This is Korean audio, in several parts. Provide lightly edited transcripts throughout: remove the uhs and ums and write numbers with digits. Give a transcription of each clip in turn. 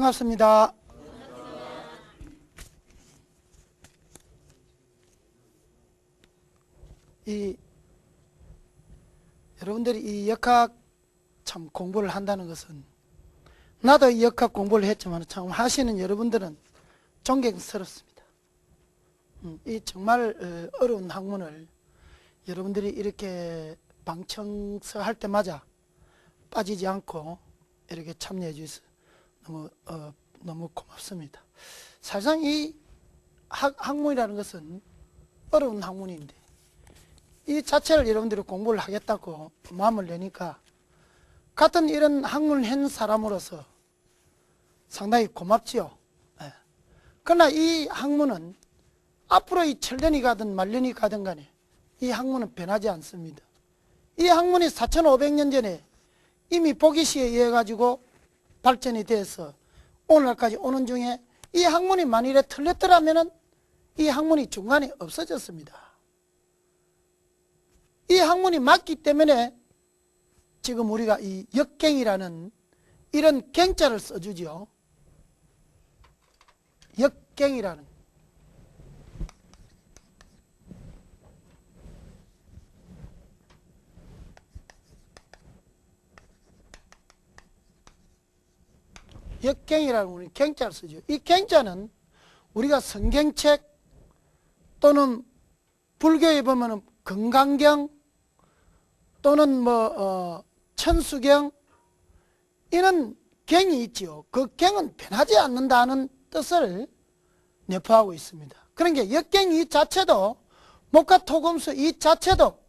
반갑습니다. 여러분들이 이 역학 참 공부를 한다는 것은, 나도 이 역학 공부를 했지만 참 하시는 여러분들은 존경스럽습니다. 이 정말 어려운 학문을 여러분들이 이렇게 방청서 할 때마다 빠지지 않고 이렇게 참여해 주셔서 너무 고맙습니다. 사실상 이 학문이라는 것은 어려운 학문인데, 이 자체를 여러분들이 공부를 하겠다고 마음을 내니까 같은 이런 학문을 한 사람으로서 상당히 고맙지요. 예. 그러나 이 학문은 앞으로 이 천년이 가든 만년이 가든 간에 이 학문은 변하지 않습니다. 이 학문이 4500년 전에 이미 보기시에 의해 가지고 발전이 돼서 오늘날까지 오는 중에, 이 학문이 만일에 틀렸더라면 이 학문이 중간에 없어졌습니다. 이 학문이 맞기 때문에 지금 우리가 이 역갱이라는 이런 갱자를 써주죠. 역갱이라는. 역갱이라는 우리 갱자를 쓰죠. 이 갱자는 우리가 성경책 또는 불교에 보면은 금강경 또는 천수경, 이런 경이 있지요. 그 경은 변하지 않는다는 뜻을 내포하고 있습니다. 그러니까 역경 이 자체도, 목화토금수 이 자체도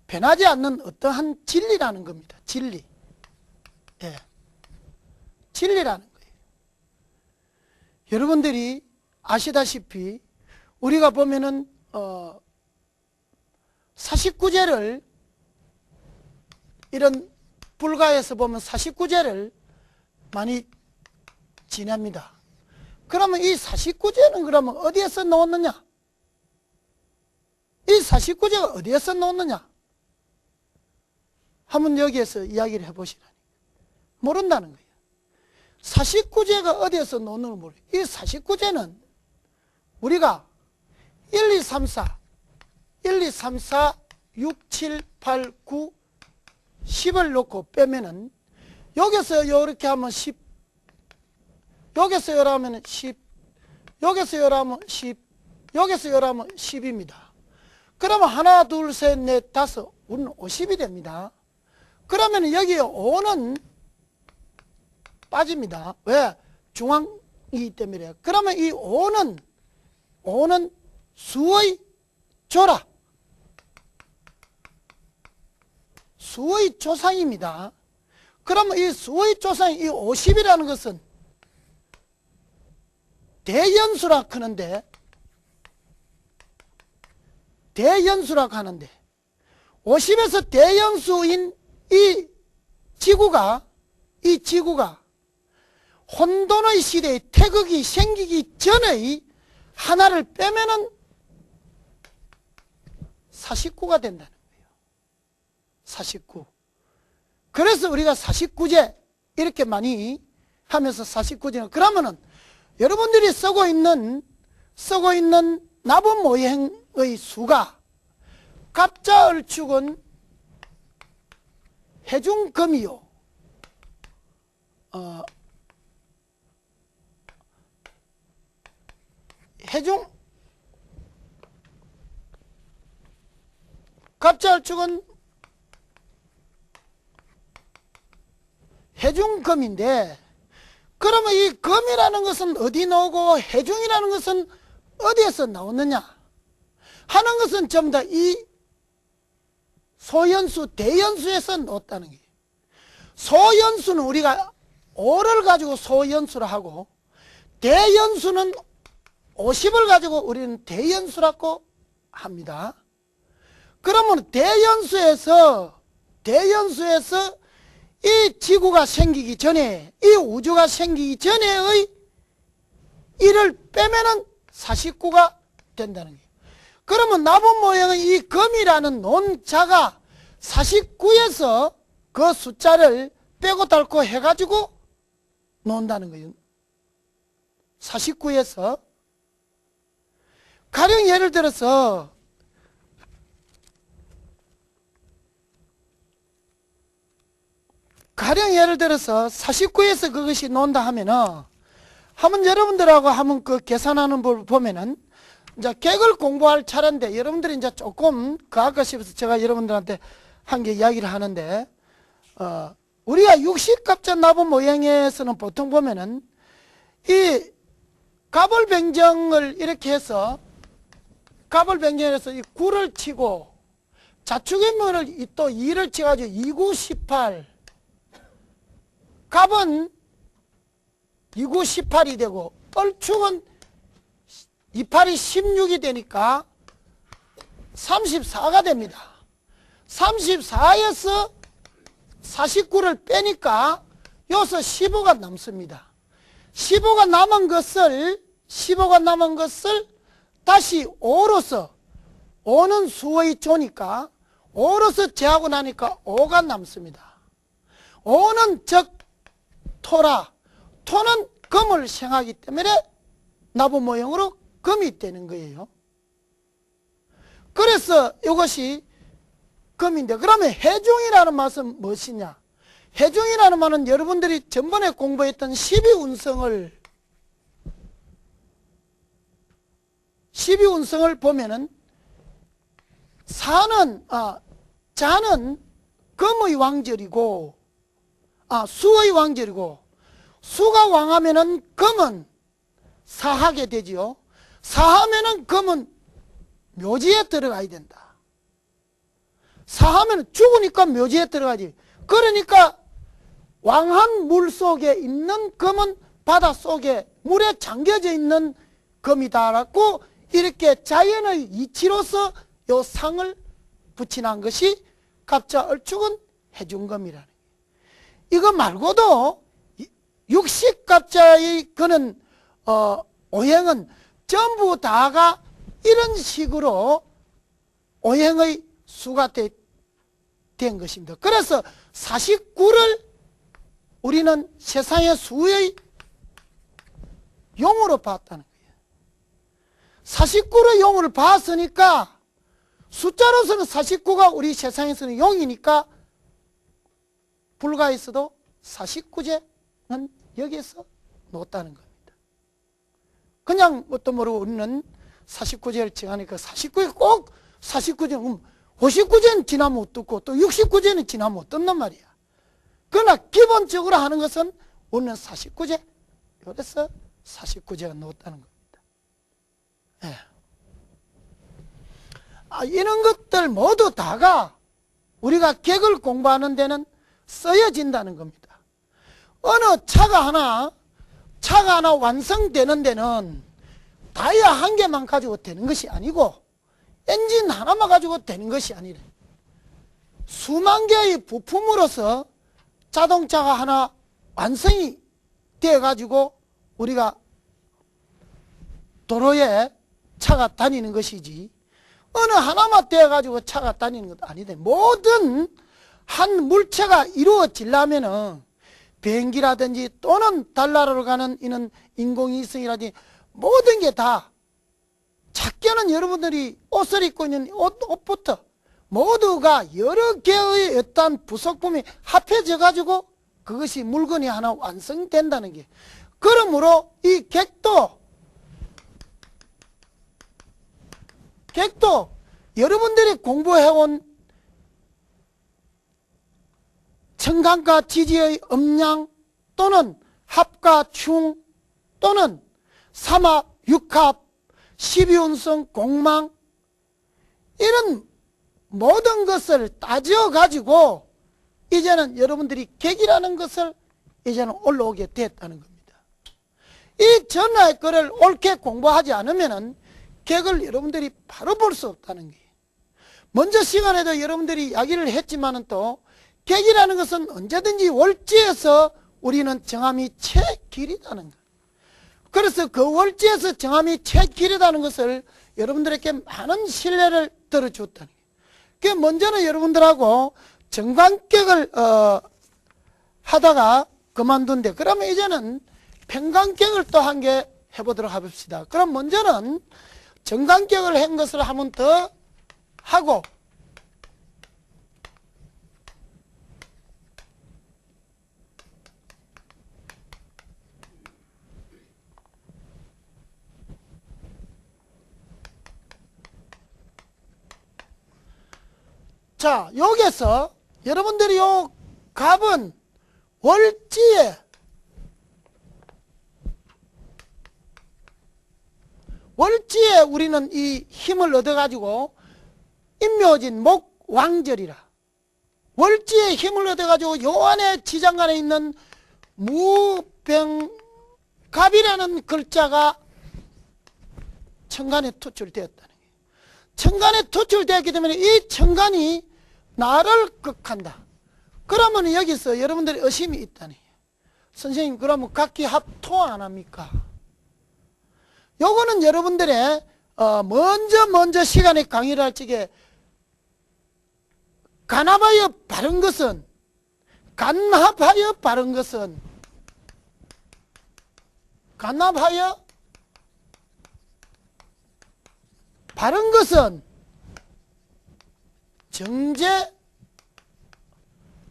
변하지 않는 어떠한 진리라는 겁니다. 진리. 예. 진리라는 거예요. 여러분들이 아시다시피 우리가 보면은 49제를, 이런 불가에서 보면 49제를 많이 지냅니다. 그러면 이 49제는 그러면 어디에서 나왔느냐? 이 49제가 어디에서 나왔느냐? 한번 여기에서 이야기를 해보시라니까. 모른다는 거예요. 49제가 어디에서 나오는지 모르겠어요. 이 49제는 우리가 1, 2, 3, 4, 6, 7, 8, 9, 10을 놓고 빼면은, 여기서 이렇게 하면 10, 여기서 열하면 10, 여기서 열하면 10, 여기서 열하면 10입니다. 그러면 하나, 둘, 셋, 넷, 다섯, 우리는 50이 됩니다. 그러면 여기 5는 빠집니다. 왜? 중앙이기 때문에. 그러면 이 5는 수의 조라, 수의 조상입니다. 그러면 이 수의 조상, 이 50이라는 것은 대연수라 하는데, 대연수라고 하는데, 50에서 대연수인 이 지구가 혼돈의 시대에 태극이 생기기 전의 하나를 빼면은 49가 된다는 거예요. 49. 그래서 우리가 49제 이렇게 많이 하면서 49제는, 그러면은 여러분들이 쓰고 있는 나분 모형의 수가 갑자을축은 해중금이요, 갑자을축은 해중금인데, 그러면 이 금이라는 것은 어디 나오고 해중이라는 것은 어디에서 나오느냐 하는 것은 전부 다 이 소연수, 대연수에서 나왔다는 거예요. 소연수는 우리가 5를 가지고 소연수라 하고, 대연수는 50을 가지고 우리는 대연수라고 합니다. 그러면 대연수에서 이 지구가 생기기 전에, 이 우주가 생기기 전에의 이를 빼면은 49가 된다는 거예요. 그러면 나분 모형의 이 금이라는 논자가 49에서 그 숫자를 빼고 닳고 해가지고 논다는 거예요. 49에서 가령 예를 들어서 가령 예를 들어서 49에서 그것이 논다 하면은 한번 여러분들하고 한번 그 계산하는 걸 보면은 이제 객을 공부할 차례인데 여러분들이 이제 조금 그 아까 싶어서 제가 여러분들한테 한 게 이야기를 하는데 우리가 육식갑자 나부 모형에서는 보통 보면은 이 갑을병정을 이렇게 해서 갑을병정해서 이 9를 치고 자축인문을 또 2를 쳐가지고 2, 9, 18 갑은 2, 9, 18이 되고 얼축은 2, 8이 16이 되니까 34가 됩니다. 34에서 49를 빼니까 여기서 15가 남습니다. 15가 남은 것을 다시 5로서 5는 수의 조니까 5로서 제하고 나니까 5가 남습니다. 5는 즉 토라, 토는 금을 생하기 때문에 나부 모형으로 금이 되는 거예요. 그래서 이것이 금인데, 그러면 해중이라는 말은 무엇이냐? 해중이라는 말은 여러분들이 전번에 공부했던 12운성을 보면은 자는 금의 왕절이고 수의 왕절이고, 수가 왕하면은 금은 사하게 되지요. 사하면은 금은 묘지에 들어가야 된다. 사하면 죽으니까 묘지에 들어가지. 그러니까 왕한 물 속에 있는 금은 바다 속에 물에 잠겨져 있는 금이다라고 이렇게 자연의 이치로서 요 상을 붙여놓은 것이 갑자 얼축은 해중금이라는 거예요. 이거 말고도 육식갑자의 그는 오행은 전부 다가 이런 식으로 오행의 수가 된 것입니다. 그래서 49를 우리는 세상의 수의 용으로 봤다는 거예요. 49를 용으로 봤으니까 숫자로서는 49가 우리 세상에서는 용이니까 불가에서도 49제는 여기에서 놓았다는 겁니다. 그냥 뭣도 모르고 우리는 49제를 정하니까 49에 꼭 49제, 59제는 지나면 못 듣고 또 69제는 지나면 못 듣는 말이야. 그러나 기본적으로 하는 것은 우리는 49제, 이래서 49제가 놓았다는 겁니다. 예. 이런 것들 모두 다가 우리가 객을 공부하는 데는 쓰여진다는 겁니다. 어느 차가 하나 완성되는 데는 타이어 한 개만 가지고 되는 것이 아니고 엔진 하나만 가지고 되는 것이 아니래. 수만 개의 부품으로서 자동차가 하나 완성이 되어 가지고 우리가 도로에 차가 다니는 것이지, 어느 하나만 되어 가지고 차가 다니는 것도 아니대. 모든 한 물체가 이루어지려면은 비행기라든지 또는 달나라로 가는 이는 인공위성이라든지 모든 게 다, 작게는 여러분들이 옷을 입고 있는 옷부터 모두가 여러 개의 어떤 부속품이 합해져 가지고 그것이 물건이 하나 완성된다는 게, 그러므로 이 객도 여러분들이 공부해온 청강과 지지의 음양 또는 합과 충 또는 삼합, 육합, 12운성, 공망, 이런 모든 것을 따져가지고 이제는 여러분들이 객이라는 것을 이제는 올라오게 됐다는 겁니다. 이 전화의 거를 옳게 공부하지 않으면은 객을 여러분들이 바로 볼 수 없다는 거예요. 먼저 시간에도 여러분들이 이야기를 했지만은 또 객이라는 것은 언제든지 월지에서 우리는 정함이 채길이다는 거예요. 그래서 그 월지에서 정함이 채길이라는 것을 여러분들에게 많은 신뢰를 들어줬다는 거예요. 그 먼저는 여러분들하고 정관격을 하다가 그만둔데, 그러면 이제는 평강격을 또 한 개 해보도록 해봅시다. 그럼 먼저는 정관격을 한 것을 한 번 더 하고, 자, 여기서 여러분들이 요 값은 월지에 우리는 이 힘을 얻어가지고 인묘진 목왕절이라 월지에 힘을 얻어가지고 요 안에 지장간에 있는 무병갑이라는 글자가 천간에 투출되었다는 거예요. 천간에 투출되었기 때문에 이 천간이 나를 극한다. 그러면 여기서 여러분들이 의심이 있다니. 선생님, 그러면 각기 합토 안 합니까? 요거는 여러분들의 먼저 시간에 강의를 할 적에 간합하여 바른 것은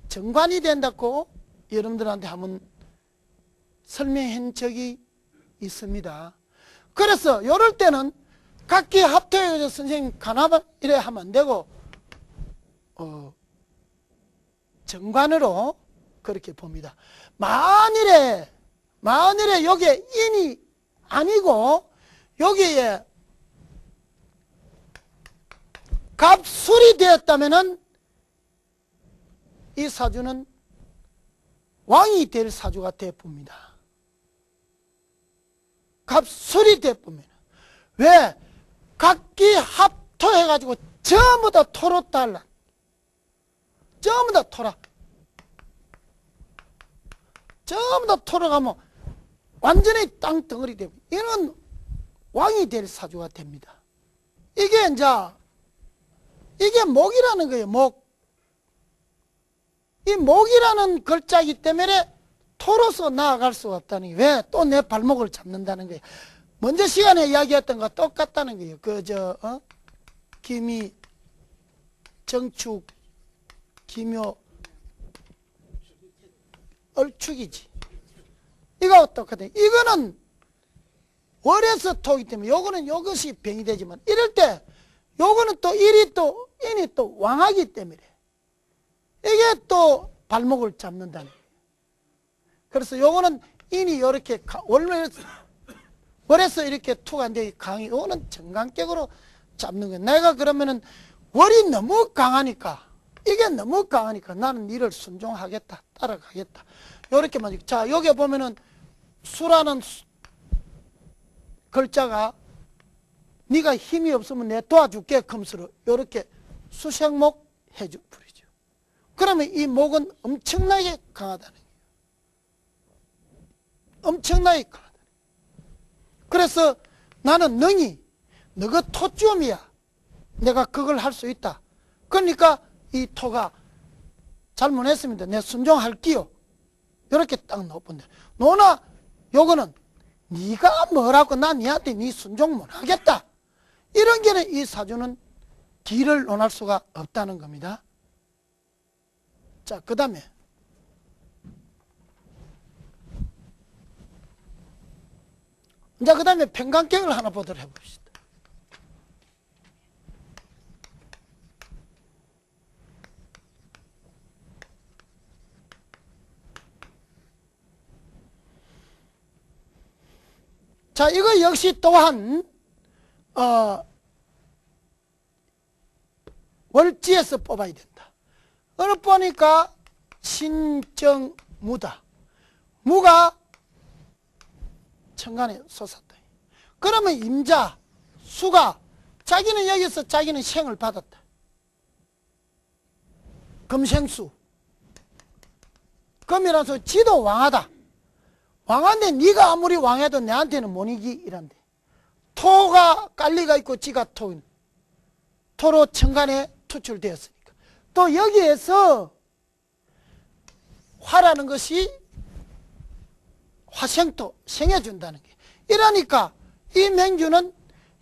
정관이 된다고 여러분들한테 한번 설명한 적이 있습니다. 그래서 이럴 때는 각기 합토해서 선생님 간합 이래 하면 안 되고 정관으로 그렇게 봅니다. 만일에 여기에 인이 아니고 여기에 갑술이 되었다면은 이 사주는 왕이 될 사주가 되어봅니다. 갑술이 되어봅니다. 왜? 각기 합토해가지고 전부 다 토로 달라. 전부 다 토라. 전부 다 토로 가면 완전히 땅덩어리 되고 이는 왕이 될 사주가 됩니다. 이게 목이라는 거예요. 목. 이 목이라는 글자이기 때문에 토로서 나아갈 수가 없다는 게 왜? 또 내 발목을 잡는다는 거예요. 먼저 시간에 이야기했던 거와 똑같다는 거예요. 기미, 정축, 기묘, 얼축이지. 이거 똑같아. 이거는 월에서 토기 때문에 요거는 요것이 병이 되지만 이럴 때 요거는 또 인이 또 왕하기 때문에 이게 또 발목을 잡는다는 거예요. 그래서 요거는 인이 이렇게 월에서 이렇게 투가 안 되게 강해. 요거는 정관격으로 잡는 거예요. 내가 그러면은 월이 너무 강하니까 나는 니를 순종하겠다. 따라가겠다. 요렇게만. 자, 여기 보면은 수라는 글자가 네가 힘이 없으면 내 도와줄게. 금수로 요렇게 수생목 해줘 부리죠. 그러면 이 목은 엄청나게 강하다는 거예요. 엄청나게 강하다. 그래서 나는 너가 토점이야. 내가 그걸 할 수 있다. 그러니까 이 토가 잘못했습니다. 내가 순종할게요. 이렇게 딱 넣어본다. 너나 요거는 네가 뭐라고 난 니한테 네 순종 못하겠다. 이런 게는 이 사주는 길을 논할 수가 없다는 겁니다. 자, 그 다음에 이제 그 다음에 평관격을 하나 보도록 해봅시다. 자, 이거 역시 또한 월지에서 뽑아야 된다. 어느 보니까 신정무다. 무가 천간에 솟았다. 그러면 임자, 수가 자기는 여기서 자기는 생을 받았다. 금생수. 금이라서 지도 왕하다. 왕한데 네가 아무리 왕해도 내한테는 못 이기 이란데. 토가 깔리가 있고 지가 토로 천간에 투출되었으니까. 또 여기에서 화라는 것이 화생토 생해준다는 게 이러니까 이 맹주는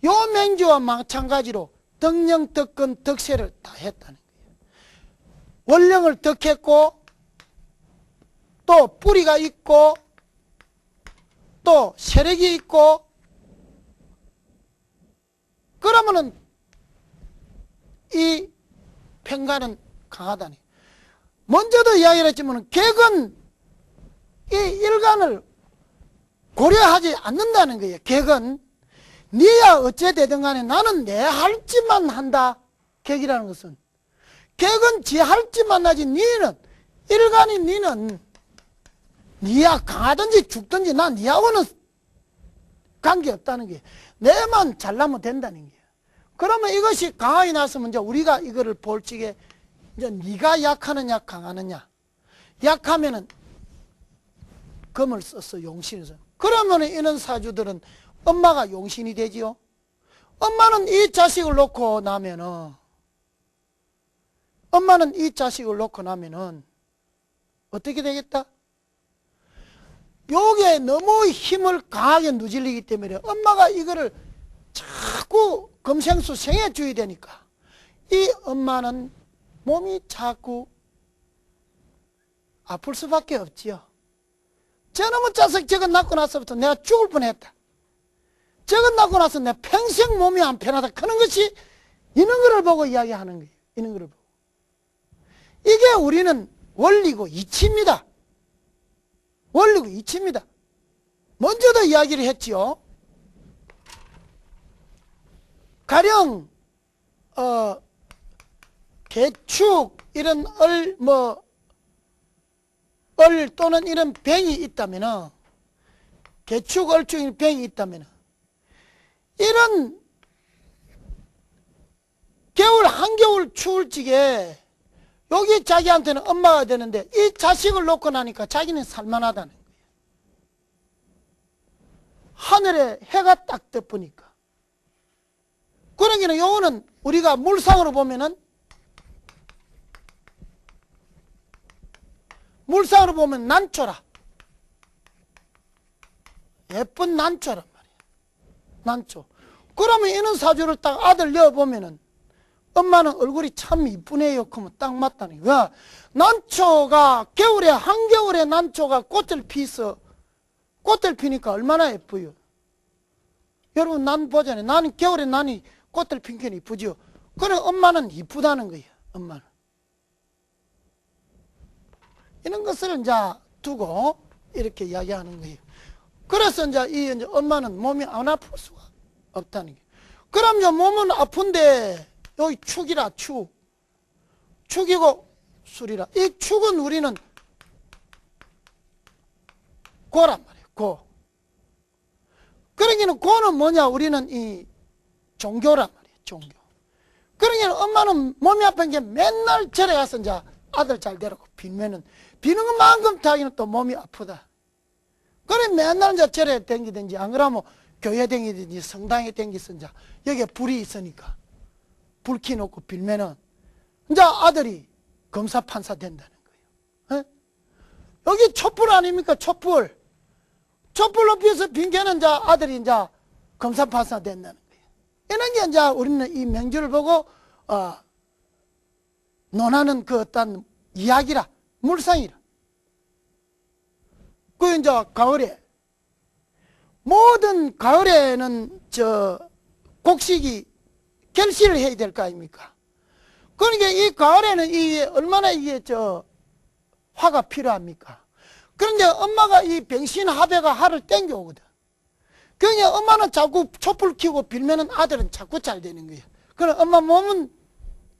요 맹주와 마찬가지로 덕령, 덕근, 덕세를 다 했다는 거예요. 원령을 덕했고 또 뿌리가 있고 또 세력이 있고 그러면은 이 평가는 강하다니. 먼저도 이야기를 했지만 객은 이 일간을 고려하지 않는다는 거예요. 객은 니야 어째되든 간에 나는 내 할지만 한다. 객이라는 것은 객은 지 할지만 하지 니는 일간이 니는 니야 강하든지 죽든지 난 니하고는 관계없다는 게 내만 잘나면 된다는 게. 그러면 이것이 강하게 나서면 이제 우리가 이거를 볼 적에 이제 니가 약하느냐 강하느냐. 약하면은 금을 써서 용신을 써. 그러면 이런 사주들은 엄마가 용신이 되지요. 엄마는 이 자식을 놓고 나면은 어떻게 되겠다? 요게 너무 힘을 강하게 누질리기 때문에 엄마가 이거를 자꾸 금생수 생해 줘야 되니까 이 엄마는 몸이 자꾸 아플 수밖에 없지요. 저놈의 자식 저거 낳고 나서부터 내가 죽을 뻔했다. 저거 낳고 나서 내 평생 몸이 안 편하다. 그런 것이 이런 거를 보고 이야기하는 거예요. 이런 거를 보고. 이게 우리는 원리고 이치입니다. 원리고 이치입니다. 먼저도 이야기를 했지요. 가령 개축 이런 을 또는 이런 병이 있다면은 개축 얼축 병이 있다면은 이런 겨울 한겨울 추울 적에 여기 자기한테는 엄마가 되는데 이 자식을 놓고 나니까 자기는 살만하다는 거예요. 하늘에 해가 딱 덮으니까. 그러기는 요거는 우리가 물상으로 보면은 난초라. 예쁜 난초란 말이야. 난초. 그러면 이런 사주를 딱 아들 넣어보면은 엄마는 얼굴이 참 이쁘네요. 그러면 딱 맞다니. 왜? 난초가 겨울에 한겨울에 난초가 꽃을 피니까 얼마나 예뻐요. 여러분 난 보잖아요. 나는 겨울에 난이 꽃을 핀게 이쁘죠. 그래 엄마는 이쁘다는 거예요. 엄마는. 이런 것을 이제 두고 이렇게 이야기하는 거예요. 그래서 이제 엄마는 몸이 안 아플 수가 없다는 거예요. 그럼 이제 몸은 아픈데 여기 축이라 축. 축이고 술이라. 이 축은 우리는 고란 말이에요. 고. 그러기는 고는 뭐냐? 우리는 이 종교란 말이에요. 종교. 그러기는 엄마는 몸이 아픈 게 맨날 절에 가서 이제 아들 잘 되라고 빌면은 비는 것만큼 자기는 또 몸이 아프다. 그래 맨날 이제 절에 댕기든지 안 그러면 교회 댕기든지 성당에 댕기서 이제 여기에 불이 있으니까 불 켜놓고 빌면은 이제 아들이 검사 판사 된다는 거예요. 에? 여기 촛불 아닙니까? 촛불. 촛불 높이에서 빈게는 이제 아들이 이제 검사 판사 된다는 거예요. 이런 게 이제 우리는 이 명주를 보고 논하는 그 어떤 이야기라. 물상이라. 그 이제 가을에 모든 가을에는 곡식이 결실을 해야 될 거 아닙니까? 그러니까 이 가을에는 이 얼마나 이게 화가 필요합니까? 그런데 엄마가 이 병신합의가 하를 땡겨오거든. 그러니까 엄마는 자꾸 촛불 켜고 빌면은 아들은 자꾸 잘 되는 거예요. 그럼 엄마 몸은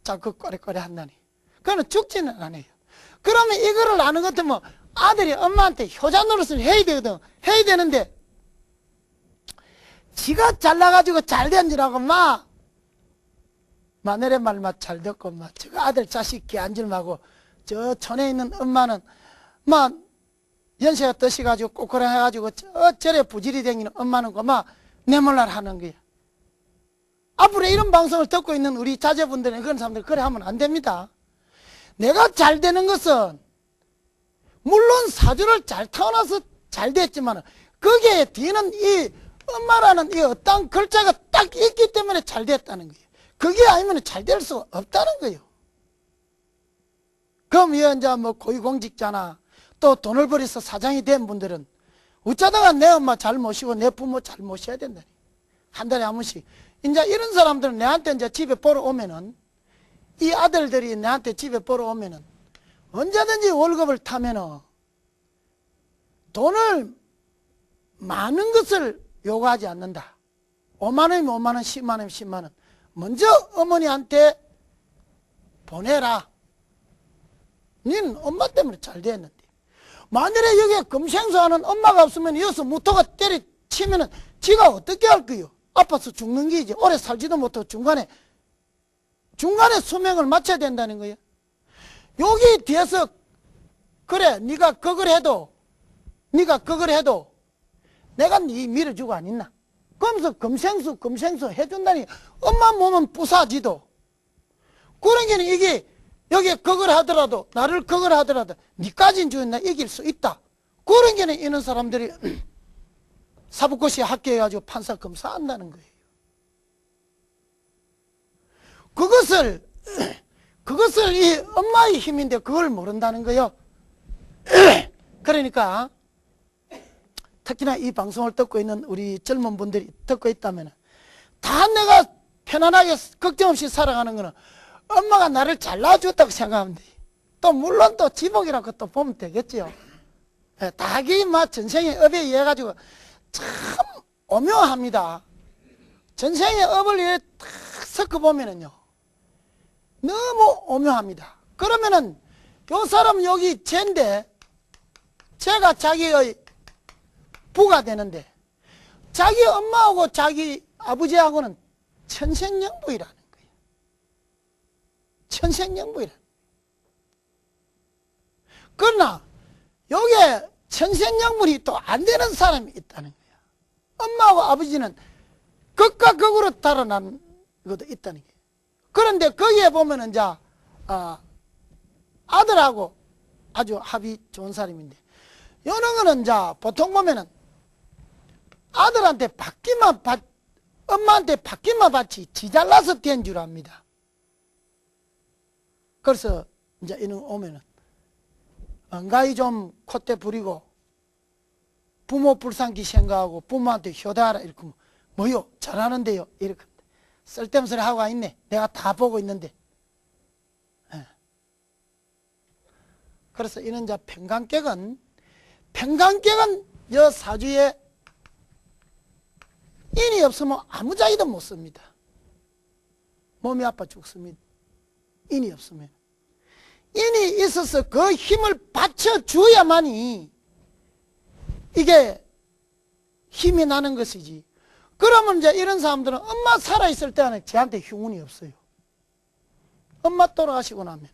자꾸 꺼레꺼레 한다니. 그거는 죽지는 않아요. 그러면 이거를 아는 것 같으면 아들이 엄마한테 효자 노릇을 해야 되거든. 해야 되는데 지가 잘나가지고 잘 된 줄 알고 마늘의 말만 잘 듣고 저거 아들 자식 끼안질 마고 저 촌에 있는 엄마는 연세가 드셔가지고 꼬꾸라해가지고 저래 부지리 댕기는 엄마는 내 몰라라 하는 거야. 앞으로 이런 방송을 듣고 있는 우리 자제분들은 그런 사람들 그래 하면 안 됩니다. 내가 잘 되는 것은 물론 사주를 잘 타고나서 잘 됐지만 거기에 뒤는 이 엄마라는 이 어떤 글자가 딱 있기 때문에 잘 됐다는 거예요. 그게 아니면 잘 될 수 없다는 거예요. 그럼 이제 뭐 고위공직자나 또 돈을 벌여서 사장이 된 분들은 어쩌다가 내 엄마 잘 모시고 내 부모 잘 모셔야 된다. 한 달에 한 번씩. 이제 이런 사람들은 내한테 이제 집에 보러 오면은, 이 아들들이 내한테 집에 보러 오면은 언제든지 월급을 타면은 돈을 많은 것을 요구하지 않는다. 5만 원이면 5만 원, 10만 원이면 10만 원. 먼저 어머니한테 보내라. 니는 엄마 때문에 잘 됐는데. 만일에 여기에 금생수하는 엄마가 없으면 여기서 무토가 때려치면은 지가 어떻게 할 거요? 아파서 죽는 게이지. 오래 살지도 못하고 중간에 수명을 마쳐야 된다는 거예요. 여기 뒤에서 그래 네가 그걸 해도 내가 네 밀어주고 안 있나? 그러면서 금생수 해준다니. 엄마 몸은 부사지도. 그러니까 이게 여기에 그걸 하더라도 나를 그걸 하더라도 니까진 주인 나 이길 수 있다. 그러니까 이런 사람들이 사법고시 합격해가지고 판사 검사한다는 거예요. 그것을 이 엄마의 힘인데 그걸 모른다는 거예요. 그러니까 특히나 이 방송을 듣고 있는 우리 젊은 분들이 듣고 있다면 다 내가 편안하게 걱정 없이 살아가는 거는 엄마가 나를 잘라줬다고 생각하면 돼. 또 물론 또 지복이라고 또 보면 되겠지요. 닭이 막 전생의 업에 의해 가지고 참 오묘합니다. 전생의 업을 이렇게 탁 섞어보면은요 너무 오묘합니다. 그러면은 요 사람은 여기 쟤인데 쟤가 자기의 부가 되는데 자기 엄마하고 자기 아버지하고는 천생연분이라는 거예요. 천생연분이라는. 그러나 여기에 천생연분이 또 안 되는 사람이 있다는 거예요. 엄마하고 아버지는 극과 극으로 달아난 것도 있다는 거예요. 그런데 거기에 보면은 이제 아들하고 아주 합이 좋은 사람인데 여느 거는 이제 보통 보면은 아들한테 엄마한테 받기만 받지 지 잘나서 된 줄 압니다. 그래서 이제 이런 오면은 언가히 좀 콧대 부리고 부모 불쌍히 생각하고 부모한테 효도하라 이렇게 뭐요 잘하는데요 이렇게 쓸데없는 소리 하고 있네. 내가 다 보고 있는데. 그래서 이런 이제 평강객은 여 사주에 인이 없으면 아무 자기도 못 씁니다. 몸이 아파 죽습니다. 인이 없으면. 인이 있어서 그 힘을 받쳐줘야만이 이게 힘이 나는 것이지. 그러면 이제 이런 사람들은 엄마 살아있을 때는 쟤한테 흉운이 없어요. 엄마 돌아가시고 나면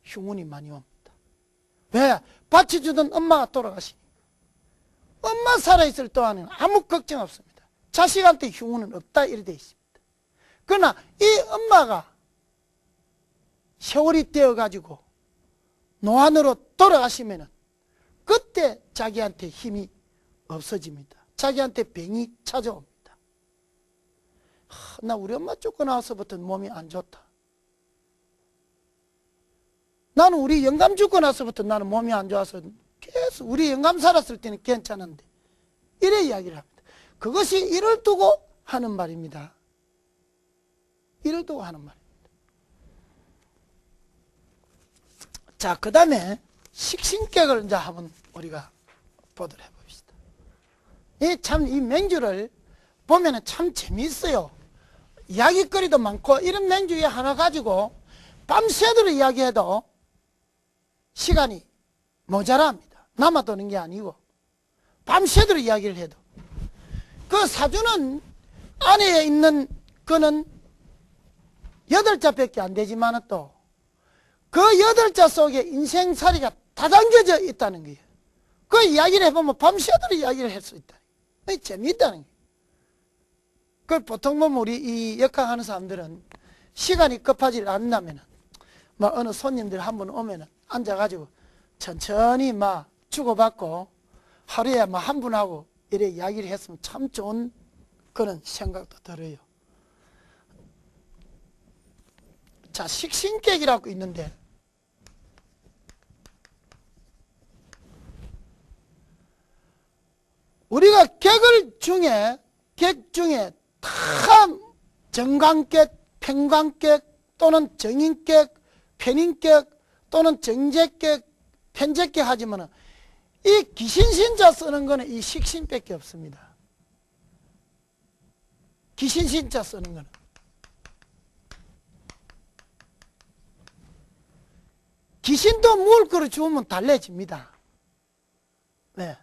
흉운이 많이 옵니다. 왜? 받쳐주던 엄마가 돌아가시니까. 엄마 살아있을 동안은 아무 걱정 없습니다. 자식한테 흉운은 없다 이렇게 되어 있습니다. 그러나 이 엄마가 세월이 되어가지고 노안으로 돌아가시면은 그때 자기한테 힘이 없어집니다. 자기한테 병이 찾아옵니다. 나 우리 엄마 죽고 나서부터 몸이 안 좋다. 나는 우리 영감 죽고 나서부터 나는 몸이 안 좋아서 계속 우리 영감 살았을 때는 괜찮은데 이래 이야기를 합니다. 그것이 이를 두고 하는 말입니다. 이를 두고 하는 말입니다. 자, 그 다음에 식신격을 이제 한번 우리가 보도록 해봅시다. 이 맹주를 보면은 참 재미있어요. 이야기거리도 많고 이런 맹주에 하나 가지고 밤새도록 이야기해도 시간이 모자랍니다. 남아도는 게 아니고 밤새도록 이야기를 해도 그 사주는 안에 있는 거는 8자밖에 안 되지만 또 그 8자 속에 인생살이가 다 담겨져 있다는 거예요. 그 이야기를 해보면 밤새도록 이야기를 할 수 있다. 재미있다는 거예요. 그 보통 보면 우리 이 역학하는 사람들은 시간이 급하지 않는다면 막 어느 손님들 한 분 오면 앉아가지고 천천히 막 주고받고 하루에 막 한 분하고 이래 이야기를 했으면 참 좋은 그런 생각도 들어요. 자, 식신객이라고 있는데 우리가 객 중에 참 정관객, 편관객 또는 정인객, 편인객 또는 정제객, 편제객 하지만 이 기신신자 쓰는 거는 이 식신밖에 없습니다. 기신신자 쓰는 거는. 귀신도 물 그릇 주우면 달래집니다. 네.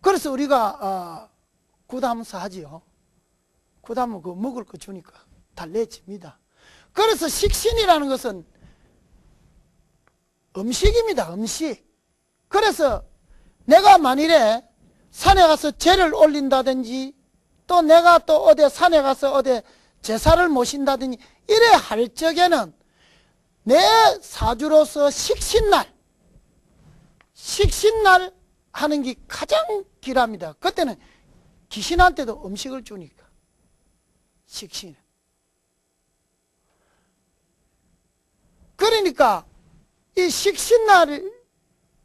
그래서 우리가 굿하면서 하지요. 굿하면 그 먹을 거 주니까 달래집니다. 그래서 식신이라는 것은 음식입니다. 음식. 그래서 내가 만일에 산에 가서 제를 올린다든지 또 내가 또 어디 산에 가서 어디 제사를 모신다든지 이래 할 적에는 내 사주로서 식신날 하는 게 가장 길합니다. 그때는 귀신한테도 음식을 주니까 식신. 그러니까 이 식신날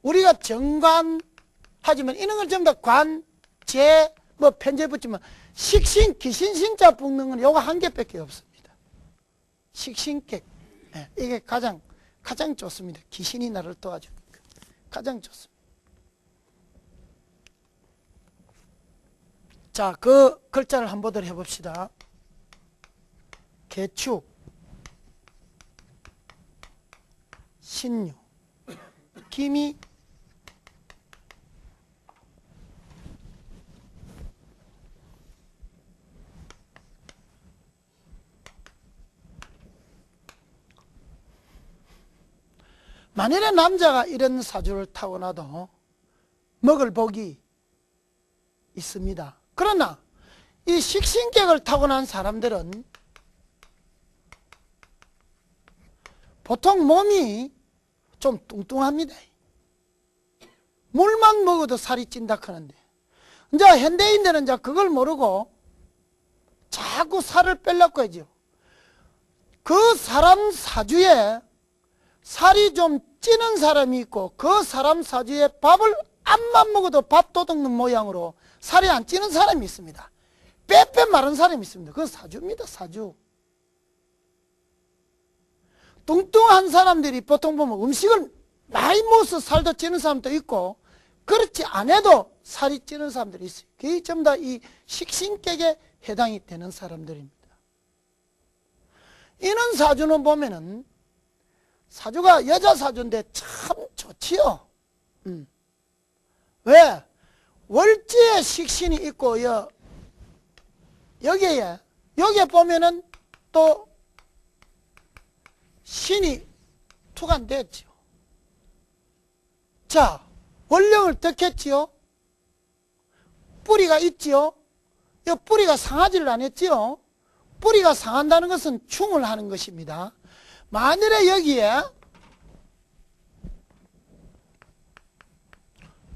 우리가 정관하지만 이런 걸 전부 다 관, 제, 뭐 편제 붙이면 식신, 귀신신자 붙는 건 요거 한 개밖에 없습니다. 식신객. 네, 이게 가장 좋습니다. 귀신이 나를 도와주니까 가장 좋습니다. 자, 그 글자를 한번 더 해봅시다. 개축, 신유, 기미, 만일에 남자가 이런 사주를 타고나도 먹을 복이 있습니다. 그러나 이 식신객을 타고난 사람들은 보통 몸이 좀 뚱뚱합니다. 물만 먹어도 살이 찐다 하는데 이제 현대인들은 이제 그걸 모르고 자꾸 살을 빼려고 하죠. 그 사람 사주에 살이 좀 찌는 사람이 있고 그 사람 사주에 밥을 암만 먹어도 밥도둑는 모양으로 살이 안 찌는 사람이 있습니다. 빼빼 마른 사람이 있습니다. 그건 사주입니다. 사주. 뚱뚱한 사람들이 보통 보면 음식을 많이 먹어서 살도 찌는 사람도 있고 그렇지 않아도 살이 찌는 사람들이 있어요. 그게 전부 다 이 식신격에 해당이 되는 사람들입니다. 이런 사주는 보면은 사주가 여자 사주인데 참 좋지요. 왜? 월지에 식신이 있고 여기에 보면은 또 신이 투관됐지요. 자, 원령을 덕했지요. 뿌리가 있지요. 이 뿌리가 상하지를 않았지요. 뿌리가 상한다는 것은 충을 하는 것입니다. 만일에 여기에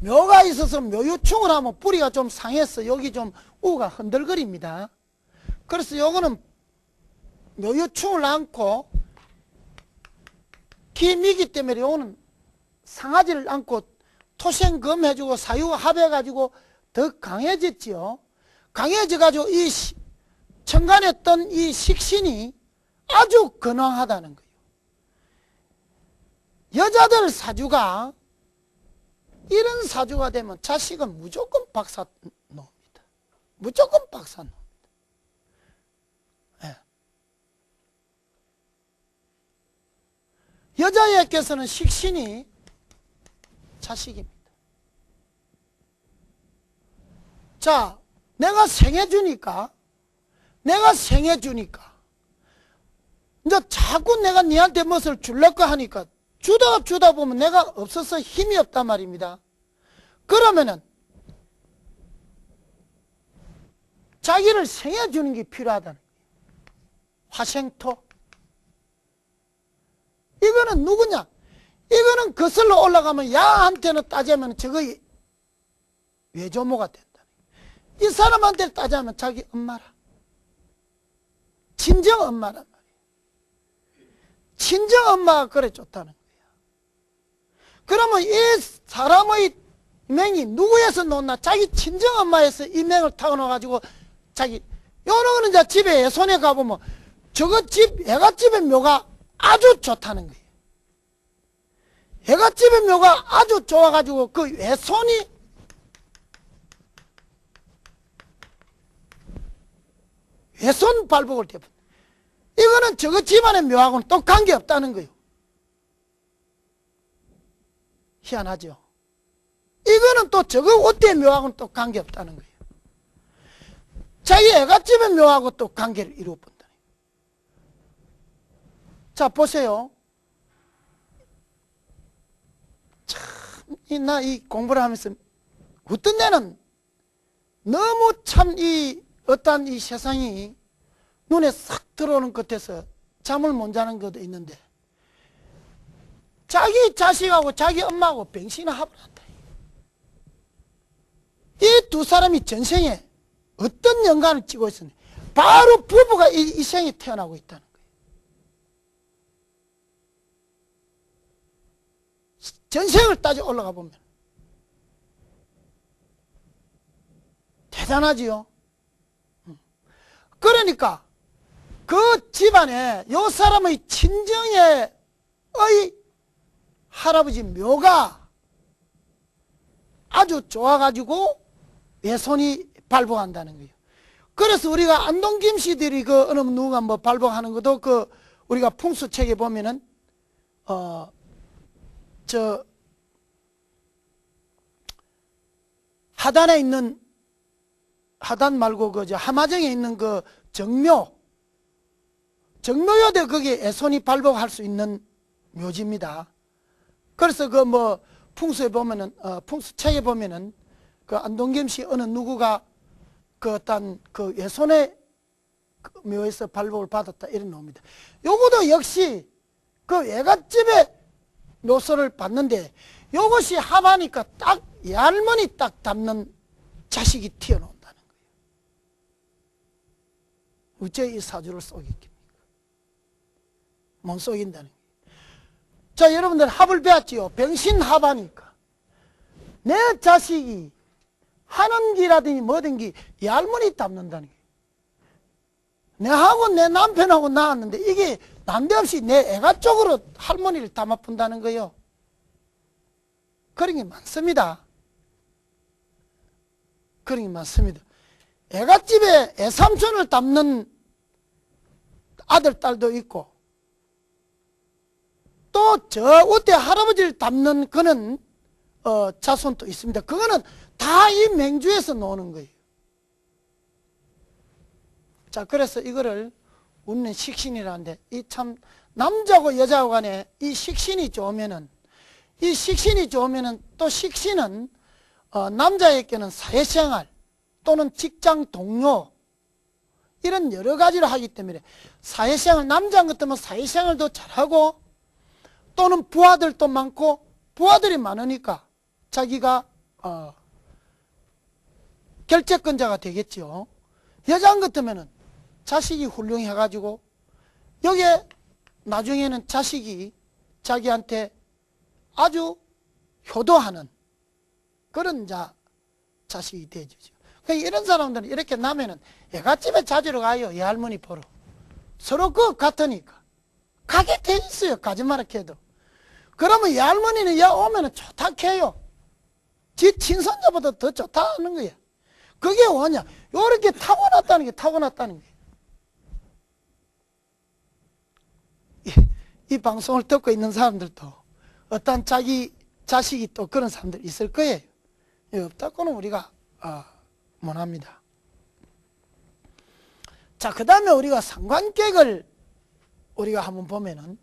묘가 있어서 묘유충을 하면 뿌리가 좀 상해서 여기 좀 우가 흔들거립니다. 그래서 요거는 묘유충을 않고 기미기 때문에 요거는 상하지를 않고 토생금 해주고 사유가 합해가지고 더 강해졌지요. 강해져가지고 이 천간했던 이 식신이 아주 근황하다는 거예요. 여자들 사주가 이런 사주가 되면 자식은 무조건 박사 놓습니다. 무조건 박사 놓습니다. 네. 여자애께서는 식신이 자식입니다. 자, 내가 생해주니까 이제 자꾸 내가 니한테 무엇을 주려고 하니까 주다 보면 내가 없어서 힘이 없단 말입니다. 그러면은 자기를 생해주는 게 필요하다는 거예요. 화생토. 이거는 누구냐? 이거는 거슬러 올라가면 야한테는 따지면 저거 외조모가 된다. 이 사람한테 따지면 자기 엄마라. 친정 엄마란 말이에요. 친정 엄마가 그래 좋다는 거예요. 그러면 이 사람의 맹이 누구에서 놓나? 자기 친정 엄마에서 이 맹을 타고나가지고 자기 요런 거는 이제 집에 손에 가보면 저거 집 애갓집의 묘가 아주 좋다는 거예요. 애갓집의 묘가 아주 좋아가지고 그 외손이 외손 발복을 대분. 이거는 저거 집안의 묘하고는 또 관계없다는 거예요. 희한하죠. 이거는 또 저거 옷대 묘하고는 또 관계없다는 거예요. 자기 애갓집의 묘하고 또 관계를 이루어 본다. 자, 보세요. 참, 나 이 공부를 하면서 어떤 데는 너무 참 이 어떤 이 세상이 눈에 싹 들어오는 것 같아서 잠을 못 자는 것도 있는데, 자기 자식하고 자기 엄마하고 병신을 합을 한다. 이 두 사람이 전생에 어떤 연관을 찌고 있었는데 바로 부부가 이 생에 태어나고 있다는 거예요. 전생을 따져 올라가 보면 대단하지요. 그러니까 그 집안에 요 사람의 친정의 할아버지 묘가 아주 좋아가지고 외손이 발복한다는 거예요. 그래서 우리가 안동 김씨들이 그 어느 누가 뭐 발복하는 것도 그 우리가 풍수책에 보면은 저 하단에 있는 하단 말고 그 저 하마정에 있는 그 정묘요대 거기에 애손이 발복할 수 있는 묘지입니다. 그래서 그 뭐 풍수에 보면은 풍수책에 보면은 그 안동김씨 어느 누구가 그 어떤 그 외손의 그 묘에서 발복을 받았다 이런 놈입니다. 요것도 역시 그 외갓집에 묘소를 받는데 요것이 합하니까 딱 할머니 딱 닮는 자식이 튀어나온다는 거예요. 어째 이 사주를 속이겠습니까? 못 속인다는 거예요. 자, 여러분들 합을 배웠지요. 병신합하니까 내 자식이 하는 기라든지 뭐든지 이 할머니 닮는다는 거예요. 내하고 내 남편하고 나왔는데 이게 난데없이 내 애가 쪽으로 할머니를 닮아푼다는 거예요. 그런 게 많습니다. 그런 게 많습니다. 애갓집에 애삼촌을 닮는 아들, 딸도 있고 또 저 옷대 할아버지를 닮는 그는 자손도 있습니다. 그거는 다 이 맹주에서 나오는 거예요. 자, 그래서 이거를 웃는 식신이라는데 이 참 남자고 여자고 간에 이 식신이 좋으면은 이 식신이 좋으면은 또 식신은 남자에게는 사회생활 또는 직장 동료 이런 여러 가지를 하기 때문에 사회생활 남자 같으면 사회생활도 잘하고 또는 부하들도 많고 부하들이 많으니까 자기가 결재권자가 되겠죠. 여자 같으면은 자식이 훌륭해가지고 여기에 나중에는 자식이 자기한테 아주 효도하는 그런 자식이 되죠. 그러니까 이런 사람들은 이렇게 나면은 애갓집에 자주로 가요. 이 할머니 보러. 서로 그 같으니까. 가게 돼 있어요. 거짓말을 해도. 그러면 이 할머니는 야 오면은 좋다 해요. 지 친손자보다 더 좋다 하는 거야. 그게 뭐냐? 요렇게 타고났다는 게 타고났다는 거예요. 이 방송을 듣고 있는 사람들도 어떤 자기 자식이 또 그런 사람들 있을 거예요. 없다고는 우리가 못합니다. 자, 그 다음에 우리가 상관객을 우리가 한번 보면은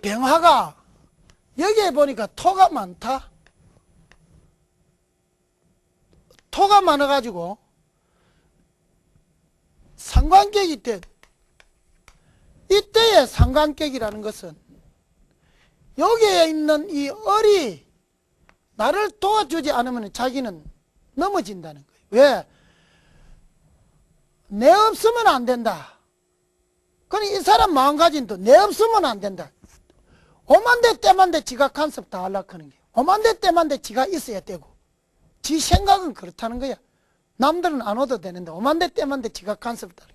병화가 여기에 보니까 토가 많다. 토가 많아가지고 상관격이 때, 이때의 상관격이라는 것은 여기에 있는 이 을이 나를 도와주지 않으면 자기는 넘어진다는 거예요. 왜? 내 없으면 안 된다. 그러니 이 사람 마음가짐도 내 없으면 안 된다. 오만대 때만대 지가 간섭 다 하려고 하는 거예요. 오만대 때만대 지가 있어야 되고, 지 생각은 그렇다는 거야. 남들은 안 와도 되는데 오만대 때만대 지가 간섭 다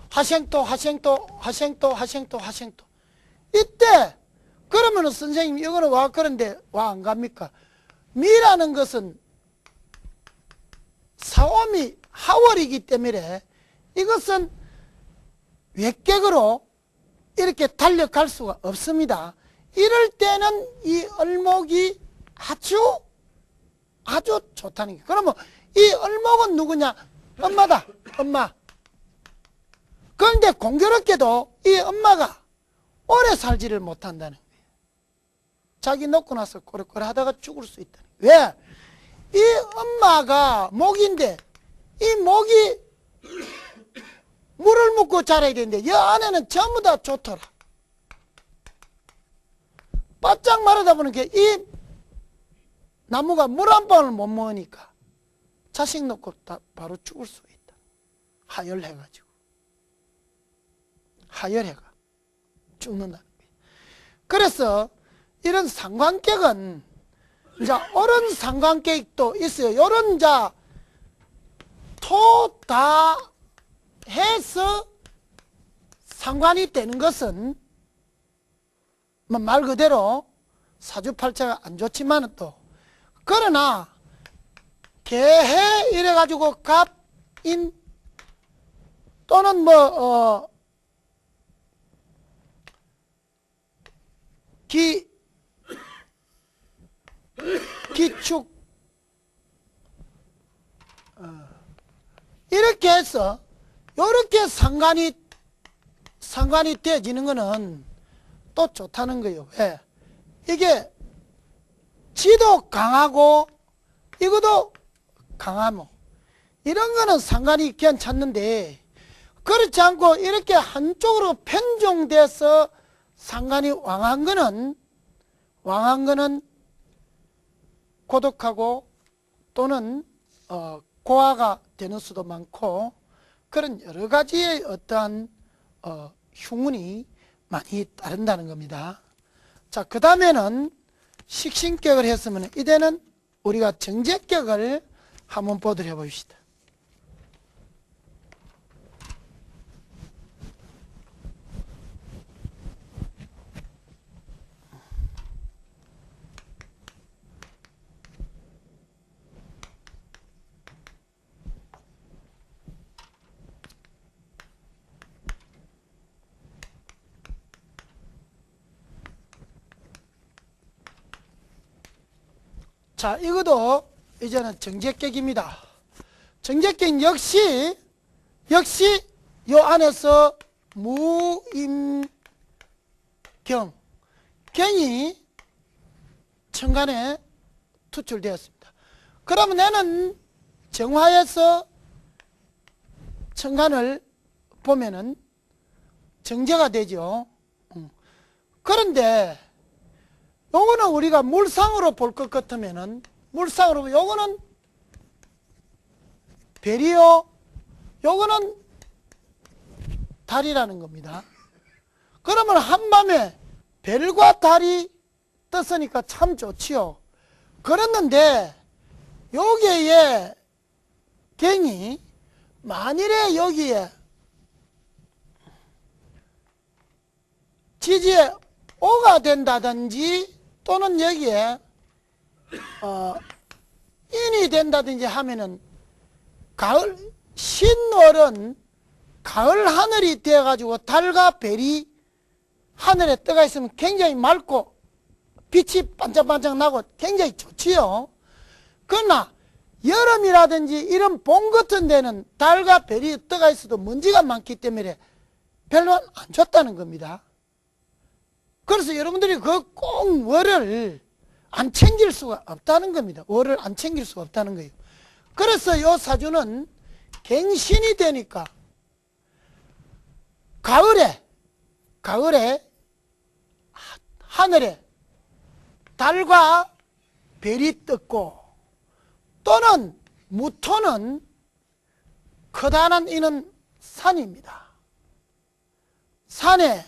하생토 이때 그러면은 선생님 이거는 와 그런데 와 안 갑니까? 미라는 것은 사오미 하월이기 때문에 이것은 외격으로 이렇게 달려갈 수가 없습니다. 이럴 때는 이 을목이 아주 좋다는 게. 그러면 이 을목은 누구냐? 엄마다. 엄마. 그런데 공교롭게도 이 엄마가 오래 살지를 못한다는 거예요. 자기 놓고 나서 꼬르꼬르 하다가 죽을 수 있다는 거예요. 왜? 이 엄마가 목인데 이 목이 물을 묻고 자라야 되는데 이 안에는 전부 다 좋더라. 바짝 마르다 보니까 이 나무가 물 한 방울 못 먹으니까 자식 놓고 바로 죽을 수 있다. 하열해가지고. 하열해가 죽는다는 거예요. 그래서 이런 상관격은 이제 옳은 상관격도 있어요. 요런 자 토 다 해서 상관이 되는 것은 말 그대로 사주팔자가 안 좋지만 또 그러나 개해 이래가지고 갑인 또는 기축 이렇게 해서 이렇게 상관이 되어지는 것은 또 좋다는 거예요. 왜? 이게 지도 강하고 이것도 강하고 이런 거는 상관이 괜찮는데 그렇지 않고 이렇게 한쪽으로 편중돼서 상관이 왕한 거는 고독하고 또는 고아가 되는 수도 많고 그런 여러 가지의 어떠한 흉운이 많이 따른다는 겁니다. 자, 그 다음에는 식신격을 했으면 이제는 우리가 정제격을 한번 보도록 해봅시다. 자, 이것도 이제는 정제격입니다. 정제격 역시 요 안에서 무임경, 경이 천간에 투출되었습니다. 그러면 나는 정화에서 천간을 보면은 정제가 되죠. 그런데 요거는 우리가 물상으로 볼 것 같으면은 물상으로 요거는 별이요, 요거는 달이라는 겁니다. 그러면 한밤에 별과 달이 떴으니까 참 좋지요. 그랬는데 여기에 경이 만일에 여기에 지지에 오가 된다든지 또는 여기에 인이 된다든지 하면은 가을 신월은 가을 하늘이 되어가지고 달과 별이 하늘에 떠가 있으면 굉장히 맑고 빛이 반짝반짝 나고 굉장히 좋지요. 그러나 여름이라든지 이런 봄 같은 데는 달과 별이 떠가 있어도 먼지가 많기 때문에 별로 안 좋다는 겁니다. 그래서 여러분들이 그 꼭 월을 안 챙길 수가 없다는 겁니다. 월을 안 챙길 수가 없다는 거예요. 그래서 이 사주는 갱신이 되니까 가을에 하늘에 달과 별이 떴고, 또는 무토는 커다란 이는 산입니다. 산에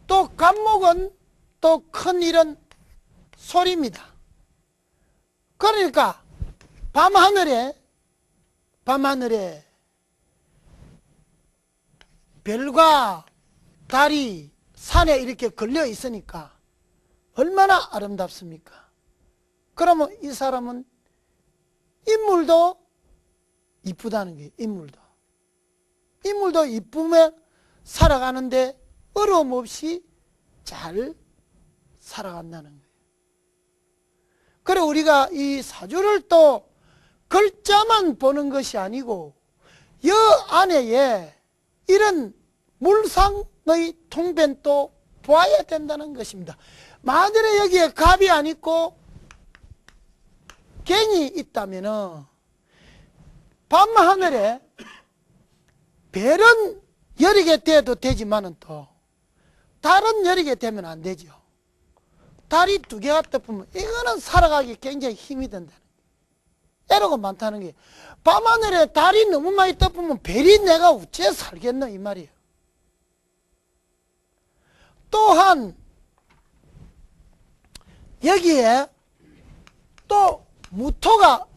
또 간목은 또 큰 이런 소리입니다. 그러니까 밤하늘에 별과 달이 산에 이렇게 걸려 있으니까 얼마나 아름답습니까? 그러면 이 사람은 인물도 이쁘다는 거예요. 인물도 이쁨에 살아가는데 어려움 없이 잘 살아간다는 거예요. 그래 우리가 이 사주를 또 글자만 보는 것이 아니고 이 안에 이런 물상의 통변도 보아야 된다는 것입니다. 만일에 여기에 갑이 안 있고 갱이 있다면 밤하늘에 별은 여러 개 돼도 되지만은 또 달은 여러 개 되면 안 되죠. 달이 2개가 떠보면 이거는 살아가기 굉장히 힘이 든다는 거예요. 애로가 많다는 게, 밤하늘에 달이 너무 많이 떠보면 별이 내가 어째 살겠노 이 말이에요. 또한 여기에 또 무토가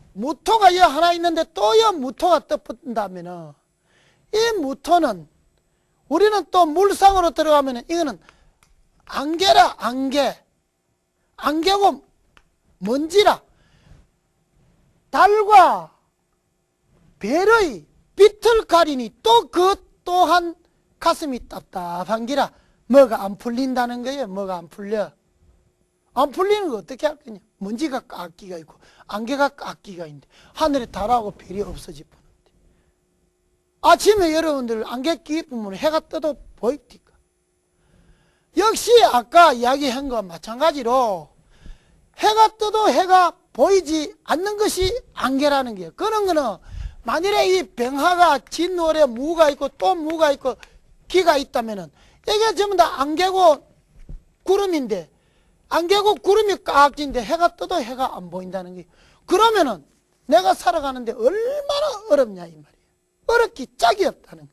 여 하나 있는데 또 여 무토가 떠붙는다면은 이 무토는 우리는 또 물상으로 들어가면은 이거는 안개라, 안개고 먼지라. 달과 별의 빛을 가리니 또 그 또한 가슴이 답답한 기라. 뭐가 안 풀린다는 거예요. 뭐가 안 풀려. 안 풀리는 거 어떻게 할 거냐. 먼지가 깎기가 있고 안개가 깎기가 있는데 하늘에 달하고 별이 없어질 뻔한데 아침에 여러분들 안개 끼면 해가 떠도 보입니까? 역시 아까 이야기한 것과 마찬가지로 해가 떠도 해가 보이지 않는 것이 안개라는 거예요. 그런 거는 만일에 이 병화가 진월에 무가 있고 또 무가 있고 기가 있다면은 이게 전부 다 안개고 구름인데, 안개고 구름이 깍진데 해가 떠도 해가 안 보인다는 거예요. 그러면은 내가 살아가는데 얼마나 어렵냐 이 말이에요. 어렵기 짝이 없다는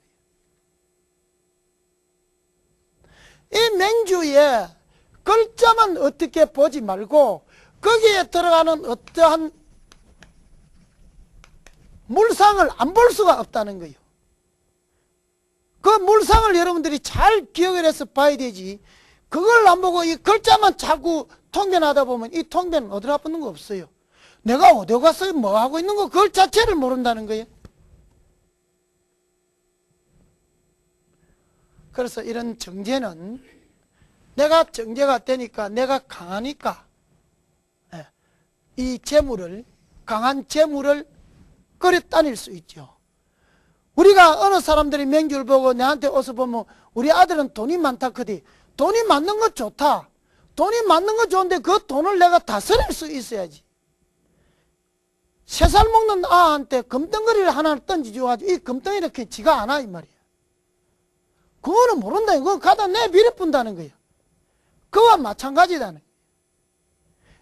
거예요. 이 맹주에 글자만 어떻게 보지 말고 거기에 들어가는 어떠한 물상을 안 볼 수가 없다는 거예요. 그 물상을 여러분들이 잘 기억을 해서 봐야 되지, 그걸 안 보고 이 글자만 자꾸 통변하다 보면 이 통변은 어디로 붙는 거 없어요. 내가 어디 가서 뭐 하고 있는 거 그걸 자체를 모른다는 거예요. 그래서 이런 정제는 내가 정제가 되니까 내가 강하니까 이 재물을, 강한 재물을 끌어다닐 수 있죠. 우리가 어느 사람들이 맹주를 보고 내한테 어서 보면 우리 아들은 돈이 많다 그디, 돈이 많는 거 좋다. 돈이 많는 거 좋은데 그 돈을 내가 다스릴 수 있어야지. 3살 먹는 아한테 금덩어리를 하나를 던지줘가지고 이 금덩이 이렇게 지가 않아 이 말이야. 그거는 모른다. 그거 가다 내비려 뿐다는 거야. 그와 마찬가지다는 거야.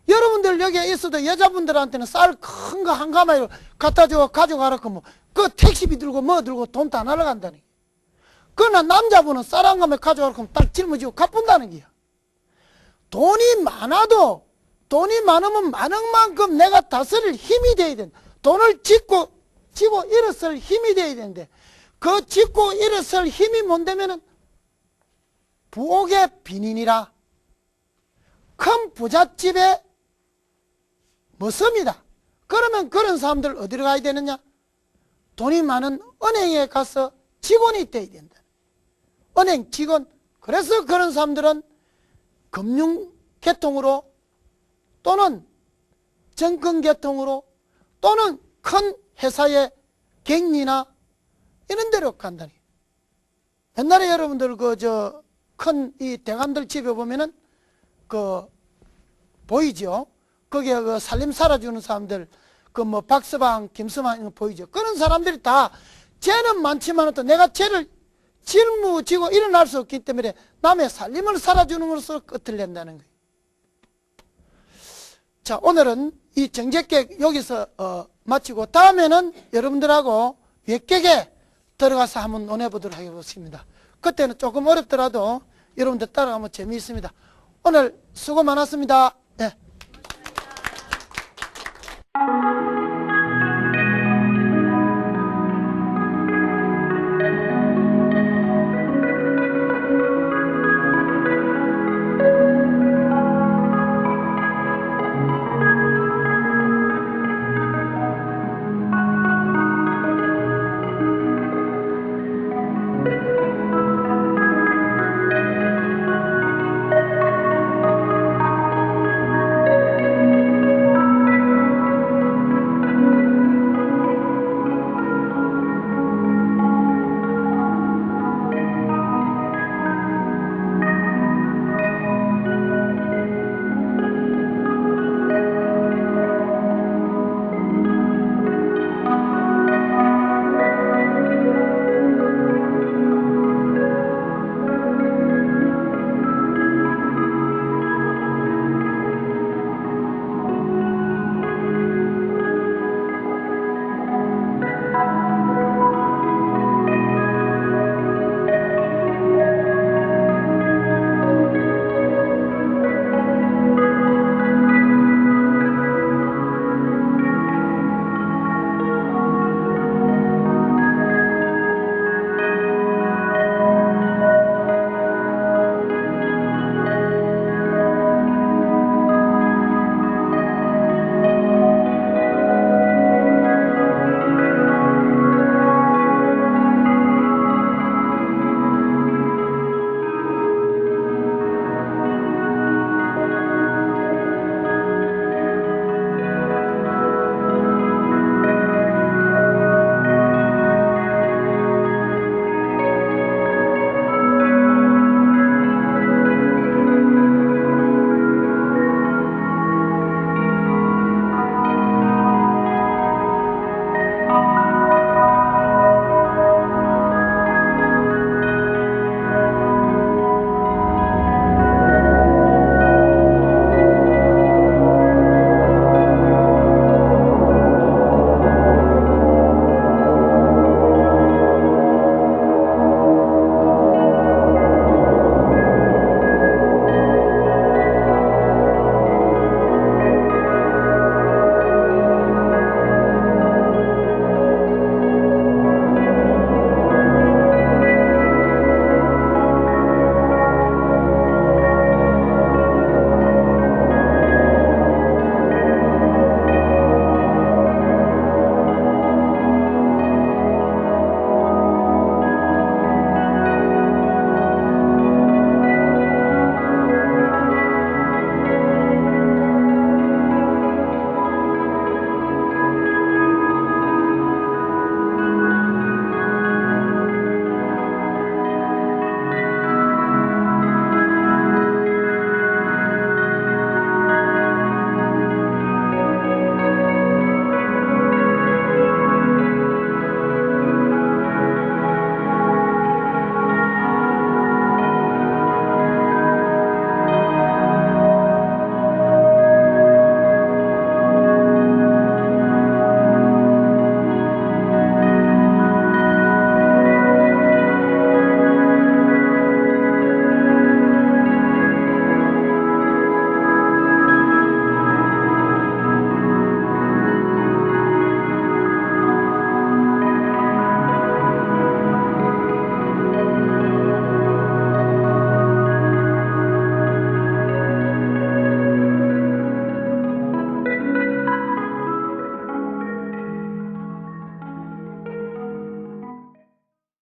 여러분들 여기에 있어도 여자분들한테는 쌀 큰 거 한 가마를 갖다 줘 가져가라 하면 그 택시비 들고 뭐 들고 돈 다 날아간다는 거야. 그러나 남자분은 쌀 한 가마 가져가라 하면 딱 짊어지고 갚은다는 거야. 돈이 많아도 돈이 많으면 많은 만큼 내가 다스릴 힘이 돼야 된다. 돈을 쥐고 일어설 힘이 돼야 되는데 그 짚고 일어설 힘이 뭔데면은 부옥의 빈인이라 큰 부잣집의 머슴이다. 그러면 그런 사람들 어디로 가야 되느냐? 돈이 많은 은행에 가서 직원이 돼야 된다. 은행 직원. 그래서 그런 사람들은 금융계통으로 또는 정권계통으로 또는 큰 회사의 갱리나 이런 데로 간다니. 옛날에 여러분들 큰 이 대감들 집에 보면은 그 보이죠? 거기에 그 살림 살아주는 사람들, 그 뭐 박서방, 김서방 이런 거 보이죠? 그런 사람들이 다 죄는 많지만 또 내가 죄를 짊어지고 일어날 수 없기 때문에 남의 살림을 살아주는 것으로 끝을 낸다는 거예요. 자, 오늘은 이 정제객 여기서 마치고 다음에는 여러분들하고 외격에 들어가서 한번 논해보도록 하겠습니다. 그때는 조금 어렵더라도 여러분들 따라가면 재미있습니다. 오늘 수고 많았습니다. 네.